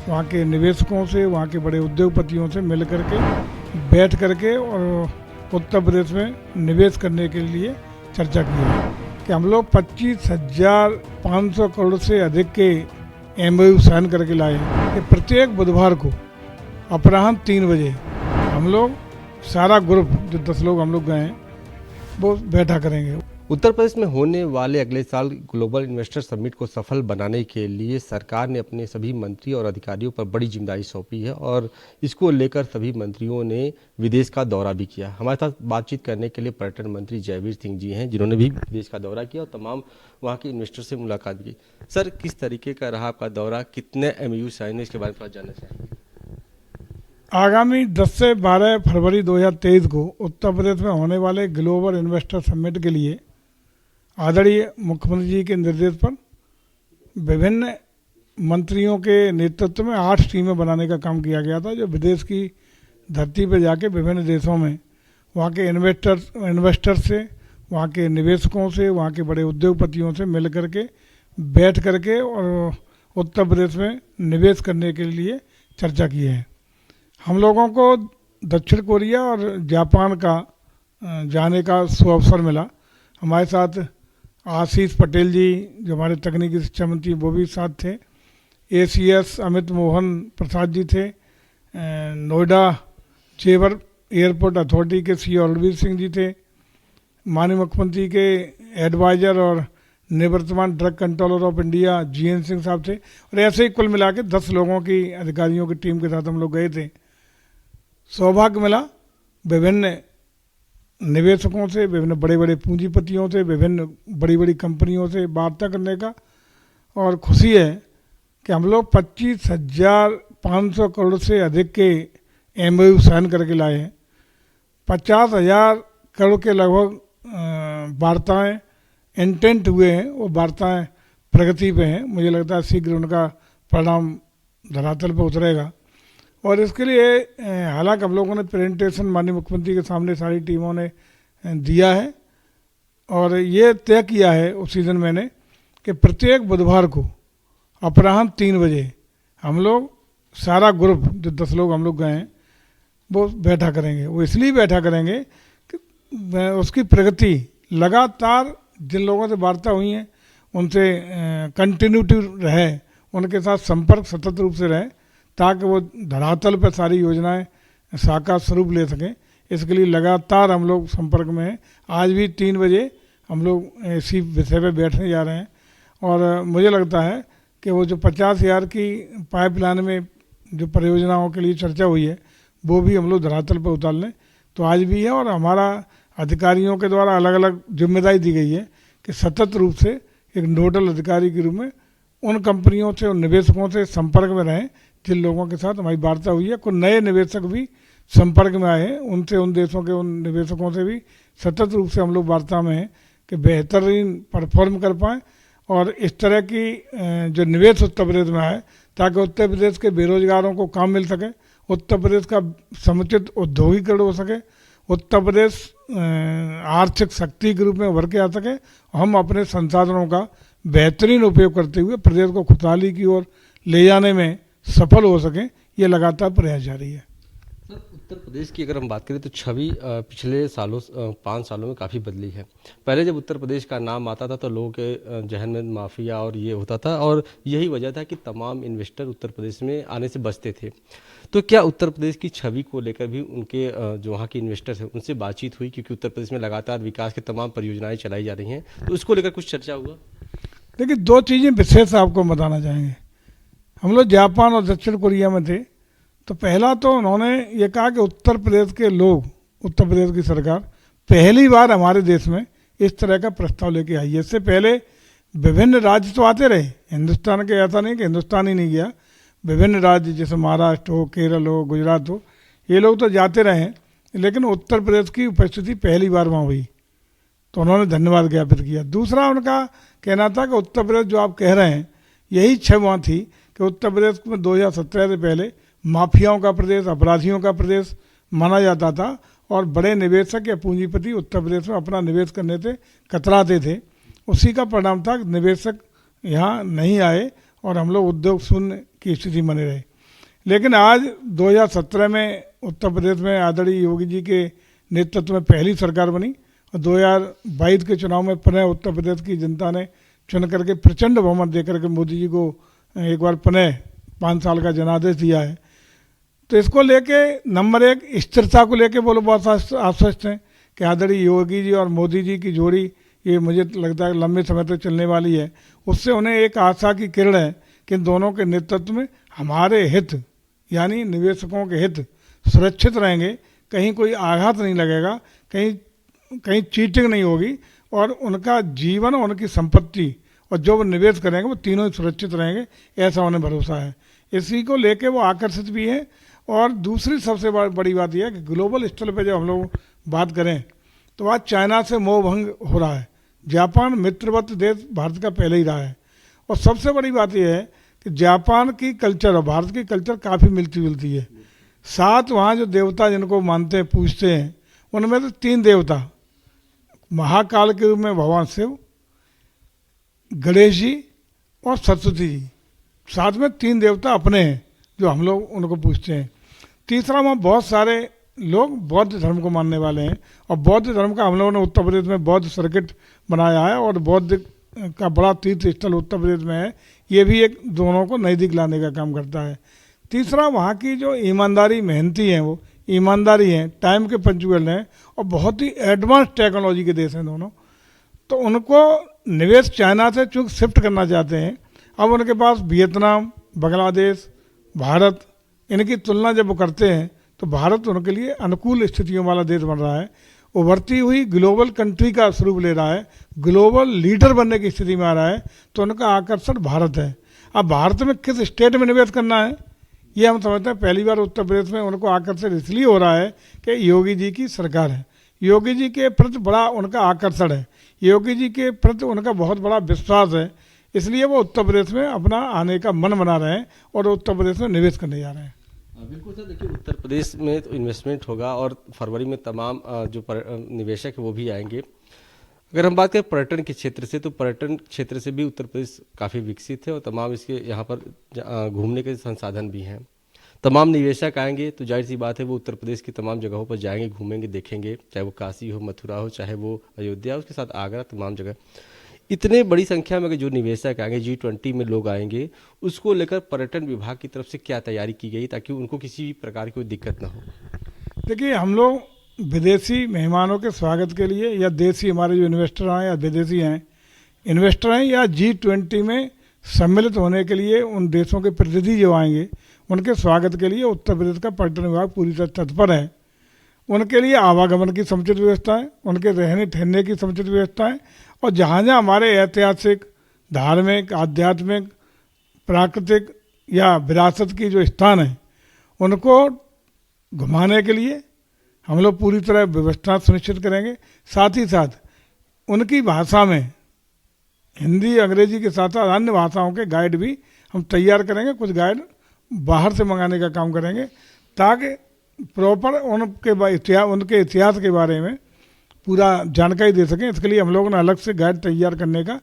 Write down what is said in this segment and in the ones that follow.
वहाँ के निवेशकों से, वहाँ के बड़े उद्योगपतियों से मिल करके बैठ करके और उत्तर प्रदेश में निवेश करने के लिए चर्चा की है कि हम लोग 25,500 करोड़ से अधिक के MOU साइन करके लाए हैं कि प्रत्येक बुधवार को अपराह्न 3 बजे हम लोग सारा ग्रुप जो 10 लोग हम लोग गए हैं वो बैठा करेंगे। उत्तर प्रदेश में होने वाले अगले साल ग्लोबल इन्वेस्टर समिट को सफल बनाने के लिए सरकार ने अपने सभी मंत्री और अधिकारियों पर बड़ी जिम्मेदारी सौंपी है और इसको लेकर सभी मंत्रियों ने विदेश का दौरा भी किया। हमारे साथ बातचीत करने के लिए पर्यटन मंत्री जयवीर सिंह जी हैं, जिन्होंने भी विदेश का दौरा किया और तमाम वहाँ के इन्वेस्टर से मुलाकात की। सर, किस तरीके का रहा आपका दौरा, कितने MOU साइन है, इसके बारे में थोड़ा जानना चाहेंगे। आगामी 10 से 12 फरवरी 2023 को उत्तर प्रदेश में होने वाले ग्लोबल इन्वेस्टर समिट के लिए आदरणीय मुख्यमंत्री जी के निर्देश पर विभिन्न मंत्रियों के नेतृत्व में 8 टीमें बनाने का काम किया गया था, जो विदेश की धरती पर जाके विभिन्न देशों में वहाँ के इन्वेस्टर से, वहाँ के निवेशकों से, वहाँ के बड़े उद्योगपतियों से मिल करके बैठ करके और उत्तर प्रदेश में निवेश करने के लिए चर्चा की है। हम लोगों को दक्षिण कोरिया और जापान का जाने का सुअवसर मिला। हमारे साथ आशीष पटेल जी जो हमारे तकनीकी शिक्षा मंत्री वो भी साथ थे, ACS अमित मोहन प्रसाद जी थे, नोएडा जेवर एयरपोर्ट अथॉरिटी के CEO रणवीर सिंह जी थे, माननीय मुख्यमंत्री के एडवाइजर और निवर्तमान drug controller of India GN Singh साहब थे। और ऐसे ही कुल मिला के 10 लोगों की अधिकारियों की टीम के साथ हम लोग गए थे। सौभाग्य मिला विभिन्न निवेशकों से, विभिन्न बड़े बड़े पूंजीपतियों से, विभिन्न बड़ी बड़ी कंपनियों से वार्ता करने का, और खुशी है कि हम लोग 25,500 करोड़ से अधिक के MOU साइन करके लाए हैं। 50,000 करोड़ के लगभग वार्ताएँ इंटेंट हुए हैं, वो वार्ताएँ प्रगति पे हैं। मुझे लगता है शीघ्र उनका परिणाम धरातल पर उतरेगा। और इसके लिए हालांकि हम लोगों ने प्रेजेंटेशन माननीय मुख्यमंत्री के सामने सारी टीमों ने दिया है और ये तय किया है उसी दिन मैंने कि प्रत्येक बुधवार को अपराह्न 3 बजे हम लोग सारा ग्रुप जो 10 लोग हम लोग गए हैं वो बैठा करेंगे। वो इसलिए बैठा करेंगे कि उसकी प्रगति लगातार जिन लोगों से वार्ता हुई है उनसे कंटिन्यूटी रहे, उनके साथ संपर्क सतत रूप से रहे, ताकि वो धरातल पर सारी योजनाएं साकार स्वरूप ले सकें। इसके लिए लगातार हम लोग संपर्क में हैं। आज भी 3 बजे हम लोग इसी विषय पे बैठने जा रहे हैं और मुझे लगता है कि वो जो 50,000 की पाइपलाइन में जो परियोजनाओं के लिए चर्चा हुई है वो भी हम लोग धरातल पर उतार लें तो आज भी है। और हमारा अधिकारियों के द्वारा अलग अलग जिम्मेदारी दी गई है कि सतत रूप से एक नोडल अधिकारी के रूप में उन कंपनियों से, उन निवेशकों से संपर्क में रहें जिन लोगों के साथ हमारी वार्ता हुई है। कुछ नए निवेशक भी संपर्क में आए हैं, उनसे, उन देशों के उन निवेशकों से भी सतत रूप से हम लोग वार्ता में हैं कि बेहतरीन परफॉर्म कर पाएँ और इस तरह की जो निवेश उत्तर प्रदेश में आए ताकि उत्तर प्रदेश के बेरोजगारों को काम मिल सके, उत्तर प्रदेश का समुचित औद्योगिकरण हो सके, उत्तर प्रदेश आर्थिक शक्ति के रूप में उभर के आ सके, हम अपने संसाधनों का बेहतरीन उपयोग करते हुए प्रदेश को खुशहाली की ओर ले जाने में सफल हो सकें, ये लगातार प्रयास जारी है। सर, उत्तर प्रदेश की अगर हम बात करें तो छवि पिछले सालों 5 सालों में काफ़ी बदली है। पहले जब उत्तर प्रदेश का नाम आता था तो लोगों के जहन में माफिया और ये होता था और यही वजह था कि तमाम इन्वेस्टर उत्तर प्रदेश में आने से बचते थे। तो क्या उत्तर प्रदेश की छवि को लेकर भी उनके जो वहाँ के इन्वेस्टर्स हैं उनसे बातचीत हुई, क्योंकि उत्तर प्रदेश में लगातार विकास की तमाम परियोजनाएं चलाई जा रही हैं, तो उसको लेकर कुछ चर्चा हुआ? देखिए, 2 चीज़ें विशेष आपको बताना चाहेंगे। हम लोग जापान और दक्षिण कोरिया में थे तो पहला तो उन्होंने ये कहा कि उत्तर प्रदेश के लोग, उत्तर प्रदेश की सरकार पहली बार हमारे देश में इस तरह का प्रस्ताव लेके आई है। इससे पहले विभिन्न राज्य तो आते रहे हिंदुस्तान के, ऐसा नहीं कि हिंदुस्तान ही नहीं गया, विभिन्न राज्य जैसे महाराष्ट्र हो, केरल हो, गुजरात हो, ये लोग तो जाते रहे, लेकिन उत्तर प्रदेश की उपस्थिति पहली बार वहाँ हुई तो उन्होंने धन्यवाद ज्ञापित किया। दूसरा उनका कहना था कि उत्तर प्रदेश जो आप कह रहे हैं यही छह वहाँ थी कि उत्तर प्रदेश में 2017 से पहले माफियाओं का प्रदेश, अपराधियों का प्रदेश माना जाता था और बड़े निवेशक या पूंजीपति उत्तर प्रदेश में अपना निवेश करने से कतराते थे। उसी का परिणाम था कि निवेशक यहाँ नहीं आए और हम लोग उद्योग शून्य की स्थिति बने रहे। लेकिन आज 2017 में उत्तर प्रदेश में आदरणीय योगी जी के नेतृत्व में पहली सरकार बनी और 2022 के चुनाव में पुनः उत्तर प्रदेश की जनता ने चुन करके प्रचंड बहुमत दे करके मोदी जी को एक बार पुनः 5 साल का जनादेश दिया है। तो इसको लेके नंबर एक स्थिरता को लेके वो लोग बहुत आश्वस्त हैं कि आदरणीय योगी जी और मोदी जी की जोड़ी ये मुझे लगता है लंबे समय तक चलने वाली है। उससे उन्हें एक आशा की किरण है कि इन दोनों के नेतृत्व में हमारे हित यानी निवेशकों के हित सुरक्षित रहेंगे, कहीं कोई आघात नहीं लगेगा, कहीं चीटिंग नहीं होगी और उनका जीवन और उनकी संपत्ति और जो वो निवेश करेंगे वो तीनों ही सुरक्षित रहेंगे, ऐसा उन्हें भरोसा है। इसी को लेके वो आकर्षित भी है। और दूसरी सबसे बड़ी बात यह है कि ग्लोबल स्तर पे जब हम लोग बात करें तो आज चाइना से मोह भंग हो रहा है। जापान मित्रवत देश भारत का पहले ही रहा है और सबसे बड़ी बात यह है कि जापान की कल्चर और भारत की कल्चर काफ़ी मिलती जुलती है। साथ वहाँ जो देवता जिनको मानते हैं पूजते हैं उनमें तो 3 देवता, महाकाल के रूप में भगवान शिव, गणेश जी और सरस्वती जी, साथ में 3 देवता अपने हैं जो हम लोग उनको पूछते हैं। तीसरा वहाँ बहुत सारे लोग बौद्ध धर्म को मानने वाले हैं और बौद्ध धर्म का हम लोगों ने उत्तर प्रदेश में बौद्ध सर्किट बनाया है और बौद्ध का बड़ा तीर्थ स्थल उत्तर प्रदेश में है। ये भी एक दोनों को नज़दीक लाने का काम करता है। तीसरा वहाँ की जो ईमानदारी मेहनती हैं, वो ईमानदारी हैं, टाइम के पंचुअल हैं और बहुत ही एडवांस टेक्नोलॉजी के देश हैं दोनों। तो उनको निवेश चाइना से चूँकि शिफ्ट करना चाहते हैं, अब उनके पास वियतनाम, बांग्लादेश, भारत, इनकी तुलना जब वो करते हैं तो भारत उनके लिए अनुकूल स्थितियों वाला देश बन रहा है, उभरती हुई ग्लोबल कंट्री का स्वरूप ले रहा है, ग्लोबल लीडर बनने की स्थिति में आ रहा है। तो उनका आकर्षण भारत है। अब भारत में किस स्टेट में निवेश करना है ये हम समझते हैं पहली बार उत्तर प्रदेश में उनको आकर्षण इसलिए हो रहा है कि योगी जी की सरकार है, योगी जी के प्रति बड़ा उनका आकर्षण है, योगी जी के प्रति उनका बहुत बड़ा विश्वास है, इसलिए वो उत्तर प्रदेश में अपना आने का मन बना रहे हैं और उत्तर प्रदेश में निवेश करने जा रहे हैं। बिल्कुल सर, देखिए उत्तर प्रदेश में तो इन्वेस्टमेंट होगा और फरवरी में तमाम जो निवेशक है वो भी आएंगे। अगर हम बात करें पर्यटन के क्षेत्र से तो पर्यटन क्षेत्र से भी उत्तर प्रदेश काफ़ी विकसित है और तमाम इसके यहाँ पर घूमने के संसाधन भी हैं। तमाम निवेशक आएंगे तो जाहिर सी बात है वो उत्तर प्रदेश की तमाम जगहों पर जाएंगे, घूमेंगे, देखेंगे, चाहे वो काशी हो, मथुरा हो, चाहे वो अयोध्या, उसके साथ आगरा, तमाम जगह। इतने बड़ी संख्या में अगर जो निवेशक आएंगे, G20 में लोग आएंगे, उसको लेकर पर्यटन विभाग की तरफ से क्या तैयारी की गई ताकि उनको किसी भी प्रकार की कोई दिक्कत ना हो? देखिए, हम लोग विदेशी मेहमानों के स्वागत के लिए या देसी हमारे जो इन्वेस्टर हैं या विदेशी हैं इन्वेस्टर हैं या G20 में सम्मिलित होने के लिए उन देशों के प्रतिनिधि जो आएंगे उनके स्वागत के लिए उत्तर प्रदेश का पर्यटन विभाग पूरी तरह तत्पर है। उनके लिए आवागमन की समुचित व्यवस्था है, उनके रहने ठहरने की समुचित व्यवस्था है और जहाँ जहाँ हमारे ऐतिहासिक, धार्मिक, आध्यात्मिक, प्राकृतिक या विरासत की जो स्थान है उनको घुमाने के लिए हम लोग पूरी तरह व्यवस्था सुनिश्चित करेंगे। साथ ही साथ उनकी भाषा में हिंदी, अंग्रेजी के साथ साथ अन्य भाषाओं के गाइड भी हम तैयार करेंगे। कुछ गाइड बाहर से मंगाने का काम करेंगे ताकि प्रॉपर उनके इतिहास के बारे में पूरा जानकारी दे सकें। इसके लिए हम लोगों ने अलग से गाइड तैयार करने का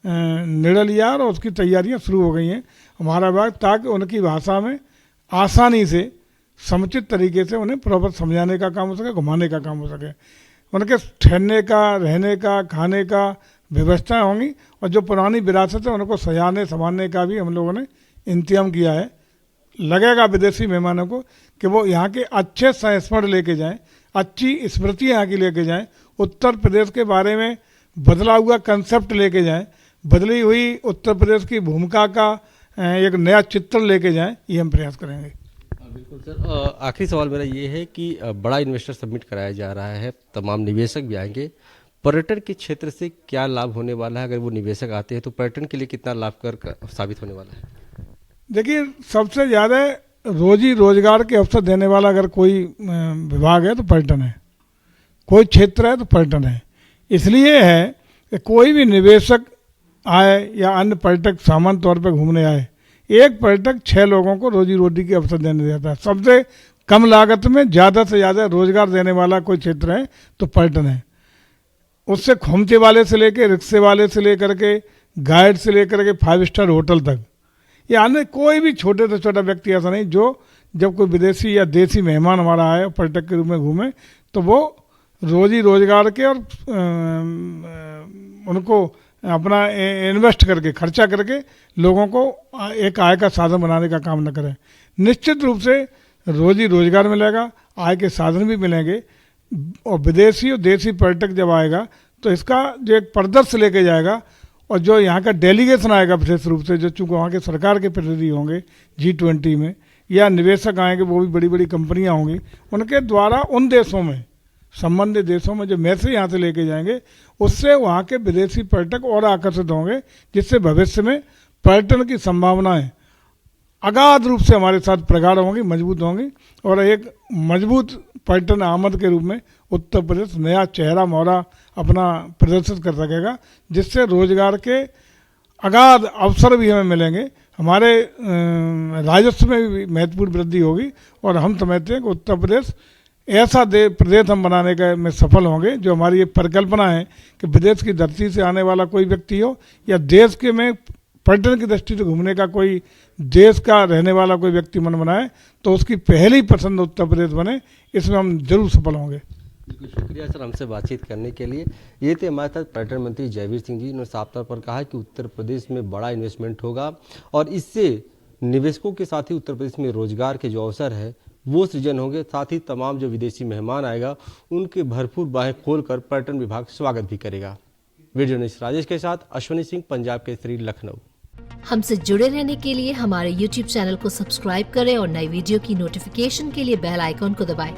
निर्णय लिया और उसकी तैयारियां शुरू हो गई हैं हमारा विभाग, ताकि उनकी भाषा में आसानी से समुचित तरीके से उन्हें प्रॉपर समझाने का काम हो सके, घुमाने का काम हो सके। उनके ठहरने का, रहने का, खाने का व्यवस्थाएं होंगी और जो पुरानी विरासत है उनको सजाने संभालने का भी हम लोगों ने इंतजाम किया है। लगेगा विदेशी मेहमानों को कि वो यहाँ के अच्छे संस्मरण लेके जाएं, अच्छी स्मृतियाँ यहाँ की लेके जाएं, उत्तर प्रदेश के बारे में बदला हुआ कंसेप्ट लेके जाएं, बदली हुई उत्तर प्रदेश की भूमिका का एक नया चित्र लेके जाएं, ये हम प्रयास करेंगे। बिल्कुल सर, आखिरी सवाल मेरा ये है कि बड़ा इन्वेस्टर समिट कराया जा रहा है, तमाम निवेशक भी आएंगे, पर्यटन के क्षेत्र से क्या लाभ होने वाला है? अगर वो निवेशक आते हैं तो पर्यटन के लिए कितना लाभकर साबित होने वाला है? देखिए, सबसे ज़्यादा रोजी रोजगार के अवसर देने वाला अगर कोई विभाग है तो पर्यटन है, कोई क्षेत्र है तो पर्यटन है। इसलिए है कि कोई भी निवेशक आए या अन्य पर्यटक सामान्य तौर पर घूमने आए, एक पर्यटक 6 लोगों को रोजी रोटी के अवसर देने देता है। सबसे कम लागत में ज़्यादा से ज़्यादा रोजगार देने वाला कोई क्षेत्र है तो पर्यटन है। उससे खोमचे वाले से लेकर, रिक्शे वाले से लेकर के, गाइड से लेकर के 5 स्टार होटल तक, यानी कोई भी छोटे से छोटा व्यक्ति ऐसा नहीं जो जब कोई विदेशी या देसी मेहमान हमारा आए पर्यटक के रूप में घूमे तो वो रोजी रोजगार के और उनको अपना इन्वेस्ट करके खर्चा करके लोगों को एक आय का साधन बनाने का काम न करें। निश्चित रूप से रोजी रोजगार मिलेगा, आय के साधन भी मिलेंगे और विदेशी और देसी पर्यटक जब आएगा तो इसका जो एक परिदृश्य लेके जाएगा और जो यहाँ का डेलीगेशन आएगा विशेष रूप से जो चूँकि वहाँ के सरकार के प्रतिनिधि होंगे G20 में या निवेशक आएंगे वो भी बड़ी बड़ी कंपनियाँ होंगी, उनके द्वारा उन देशों में संबंधित देशों में जो मैसेज यहाँ से लेके जाएंगे उससे वहाँ के विदेशी पर्यटक और आकर्षित होंगे, जिससे भविष्य में पर्यटन की संभावनाएं अगाध रूप से हमारे साथ प्रगाढ़ होंगी, मजबूत होंगी और एक मजबूत पर्यटन आमद के रूप में उत्तर प्रदेश नया चेहरा मोहरा अपना प्रदर्शित कर सकेगा, जिससे रोजगार के अगाध अवसर भी हमें मिलेंगे, हमारे राजस्व में भी महत्वपूर्ण वृद्धि होगी और हम समझते हैं कि उत्तर प्रदेश ऐसा प्रदेश हम बनाने का में सफल होंगे। जो हमारी ये परिकल्पना है कि विदेश की धरती से आने वाला कोई व्यक्ति हो या देश के में पर्यटन की दृष्टि से घूमने का कोई देश का रहने वाला कोई व्यक्ति मन बनाए तो उसकी पहली पसंद उत्तर प्रदेश बने, इसमें हम जरूर सफल होंगे। बिल्कुल, शुक्रिया सर हमसे बातचीत करने के लिए। ये थे हमारे साथ पर्यटन मंत्री जयवीर सिंह जी। उन्होंने साफ तौर पर कहा कि उत्तर प्रदेश में बड़ा इन्वेस्टमेंट होगा और इससे निवेशकों के साथ ही उत्तर प्रदेश में रोजगार के जो अवसर है वो सृजन होंगे, साथ ही तमाम जो विदेशी मेहमान आएगा उनके भरपूर बाहें खोलकर पर्यटन विभाग स्वागत भी करेगा। वीडियो जर्नलिस्ट राजेश के साथ अश्वनी सिंह, पंजाब केसरी, लखनऊ। हमसे जुड़े रहने के लिए हमारे YouTube चैनल को सब्सक्राइब करें और नई वीडियो की नोटिफिकेशन के लिए बेल आइकॉन को दबाएं।